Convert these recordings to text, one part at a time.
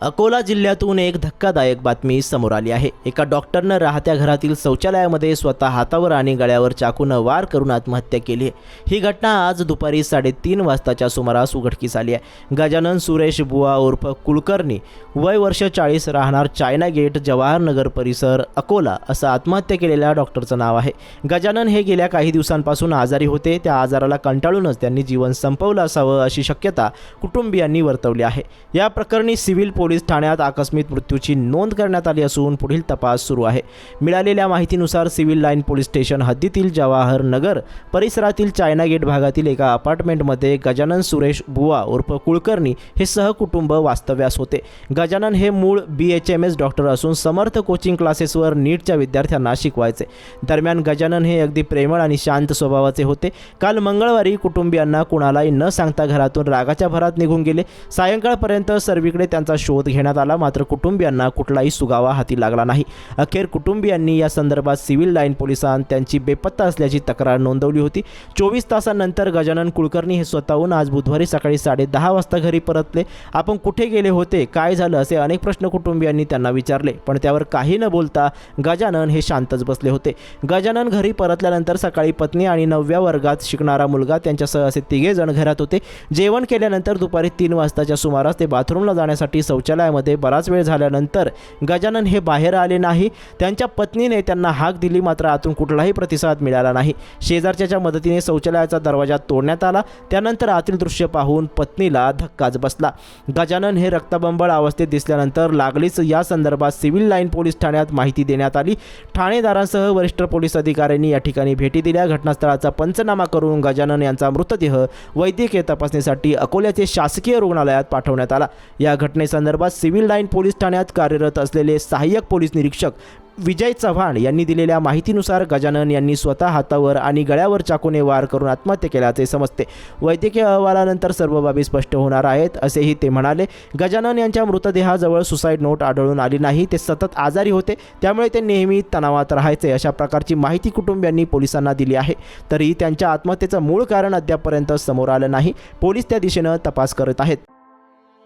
अकोला जिल्ह्यातून एक धक्कादायक बातमी समोर आली आहे। एका डॉक्टरनं राहत्या घरातील शौचालयामध्ये स्वतः हातावर आणि गळ्यावर चाकूनं वार करून आत्महत्या केली आहे। ही घटना आज दुपारी 3:30 वाजताच्या सुमारास उघडकीस आली आहे। गजानन सुरेश बुवा उर्फ कुलकर्णी, वय वर्ष 40, राहणार चायना गेट, जवाहर नगर परिसर, अकोला, असं आत्महत्या केलेल्या डॉक्टरचं नाव आहे। गजानन हे गेल्या काही दिवसांपासून आजारी होते। त्या आजाराला कंटाळूनच त्यांनी जीवन संपवलं असावं अशी शक्यता कुटुंबियांनी वर्तवली आहे। या प्रकरणी सिव्हिल पोलीस ठाण्यात आकस्मिक मृत्यूची नोंद करण्यात आली असून पुढील तपास सुरू आहे। मिळालेल्या माहितीनुसार सिव्हिल लाईन पोलीस स्टेशन हद्दीतील जवाहर नगर परिसरातील चायना गेट भागातील एका अपार्टमेंटमध्ये गजानन सुरेश बुवा उर्फ कुलकर्णी हे सहकुटुंब वास्तव्यास होते। गजानन हे मूळ BHMS डॉक्टर असून समर्थ कोचिंग क्लासेसवर नीटच्या विद्यार्थ्यांना शिकवायचे। दरम्यान गजानन हे अगदी प्रेमळ आणि शांत स्वभावाचे होते। काल मंगळवारी कुटुंबियांना कुणालाही न सांगता घरातून रागाच्या भरात निघून गेले। सायंकाळपर्यंत सर्वीकडे त्यांचा शोध घेण्यात आला, मात्र कुटुंबियांना कुठलाही सुगावा हाती लागला नाही। अखेर कुटुंबियांनी या संदर्भात सिव्हिल लाईन पोलिसांत त्यांची बेपत्ता असल्याची तक्रार नोंदवली होती। 24 तासांनंतर गजानन कुलकर्णी हे स्वतःहून आज बुधवारी सकाळी 10:30 वाजता घरी परतले। आपण कुठे गेले होते, काय झालं, असे अनेक प्रश्न कुटुंबियांनी त्यांना विचारले, पण त्यावर काही न बोलता गजानन हे शांतच बसले होते। गजानन घरी परतल्यानंतर सकाळी पत्नी आणि 9व्या वर्गात शिकणारा मुलगा त्यांच्यासह असे 3 जण घरात होते। जेवण केल्यानंतर दुपारी 3 वाजताच्या सुमारास ते बाथरूमला जाण्यासाठी शौचालयामध्ये बराच वेळ झाल्यानंतर गजानन हे बाहेर आले नाही। त्यांच्या पत्नीने त्यांना हाक दिली, मात्र आतून कुठलाही प्रतिसाद मिळाला नाही। शेजारच्याच्या मदतीने शौचालयाचा दरवाजा तोडण्यात आला। त्यानंतर आतील दृश्य पाहून पत्नीला धक्काच बसला। गजानन हे रक्तबंबाळ अवस्थेत दिसल्यानंतर लागलीच या संदर्भात सिव्हिल लाईन पोलीस ठाण्यात माहिती देण्यात आली। ठाणेदारांसह वरिष्ठ पोलीस अधिकाऱ्यांनी या ठिकाणी भेटी दिल्या। घटनास्थळाचा पंचनामा करून गजानन यांचा मृतदेह वैद्यकीय तपासणीसाठी अकोल्याचे शासकीय रुग्णालयात पाठवण्यात आला। या घटनेसंदर्भात सिव्हिल लाईन पोलीस ठाण्यात कार्यरत असलेले सहाय्यक पोलीस निरीक्षक विजय चव्हाण यांनी दिलेल्या माहितीनुसार गजानन यांनी स्वतः हातावर आणि गळ्यावर चाकूने वार करून आत्महत्या केल्याचे समजते। वैद्यकीय अहवालानंतर सर्व बाबी स्पष्ट होणार आहेत, असेही ते म्हणाले। गजानन यांच्या मृतदेहाजवळ सुसाईड नोट आढळून आली नाही। ते सतत आजारी होते, त्यामुळे ते नेहमी तणावात राहायचे, अशा प्रकारची माहिती कुटुंबियांनी पोलिसांना दिली आहे। तरी त्यांच्या आत्महत्येचं मूळ कारण अद्यापपर्यंत समोर आलं नाही। पोलीस त्या दिशेनं तपास करत आहेत।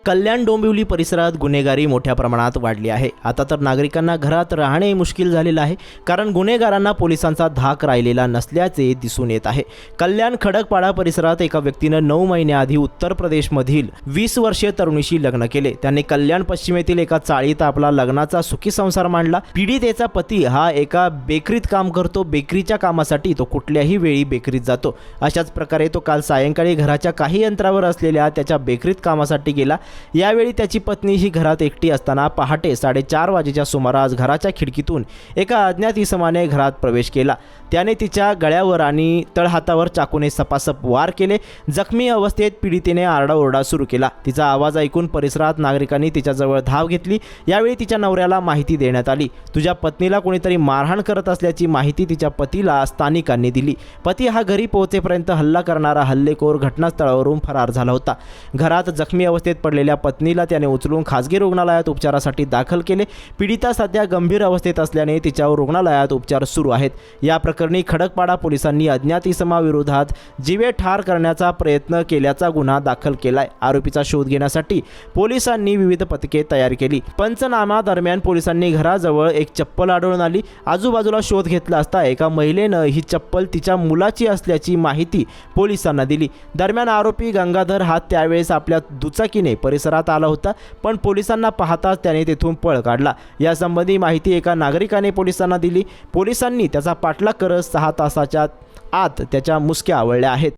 कल्याण डोंबिवली परिसरात गुन्हेगारी मोठ्या प्रमाणात वाढली आहे। आता तर नागरिकांना घरात राहणे मुश्किल झालेलं आहे, कारण गुन्हेगारांना पोलिसांचा धाक राहिलेला नसल्याचे दिसून येत आहे। कल्याण खडकपाडा परिसरात एका व्यक्तीनं 9 महिन्याआधी उत्तर प्रदेशमधील 20 वर्षीय तरुणीशी लग्न केले। त्याने कल्याण पश्चिमेतील एका चाळीत आपला लग्नाचा सुखी संसार मांडला। पीडितेचा पती हा एका बेकरीत काम करतो। बेकरीच्या कामासाठी तो कुठल्याही वेळी बेकरीत जातो। अशाच प्रकारे तो काल सायंकाळी घराच्या काही अंतरावर असलेल्या त्याच्या बेकरीत कामासाठी गेला। यावेळी त्याची पत्नी ही घरात एकटी असताना पहाटे 4:30 वाजेच्या सुमारास घराच्या खिडकीतून एका अज्ञात इसमाने घरात प्रवेश केला। त्याने तिच्या गळ्यावर आणि तळहातावर चाकूने सपासप वार केले। जखमी अवस्थेत पीडितेने आरडाओरडा सुरू केला। तिचा आवाज ऐकून परिसरात नागरिकांनी तिच्याजवळ धाव घेतली। यावेळी तिच्या नवऱ्याला माहिती देण्यात आली। तुझ्या पत्नीला कोणीतरी मारहाण करत असल्याची माहिती तिच्या पतीला स्थानिकांनी दिली। पती हा घरी पोहोचेपर्यंत हल्ला करणारा हल्लेखोर घटनास्थळावरून फरार झाला होता। घरात जखमी अवस्थेत पडलेल्या पत्नीला त्याने उचलून खासगी रुग्णालयात उपचारासाठी दाखल केले। पीडिता सध्या गंभीर अवस्थेत असल्याने तिच्यावर रुग्णालयात उपचार सुरू आहेत। या प्रकरणी खडकपाडा पोलिसांनी अज्ञात इसमाविरोधात जीवे ठार करण्याचा प्रयत्न केल्याचा गुन्हा दाखल केलाय। आरोपीचा शोध घेण्यासाठी पोलिसांनी विविध पथके तयार केली। पंचनामा दरम्यान पोलिसांनी घराजवळ एक चप्पल आढळून आली। आजूबाजूला शोध घेतला असता एका महिलेनं ही चप्पल तिच्या मुलाची असल्याची माहिती पोलिसांना दिली। दरम्यान आरोपी गंगाधर हा त्यावेळेस आपल्या दुचाकीने परिसरात आला होता, पण पोलिसांना पाहताच त्याने तेथून पळ काढला। यासंबंधी माहिती एका नागरिकाने पोलिसांना दिली। पोलिसांनी त्याचा पाठलाग करत 6 तासाच्या आत त्याच्या मुसक्या आवळल्या आहेत।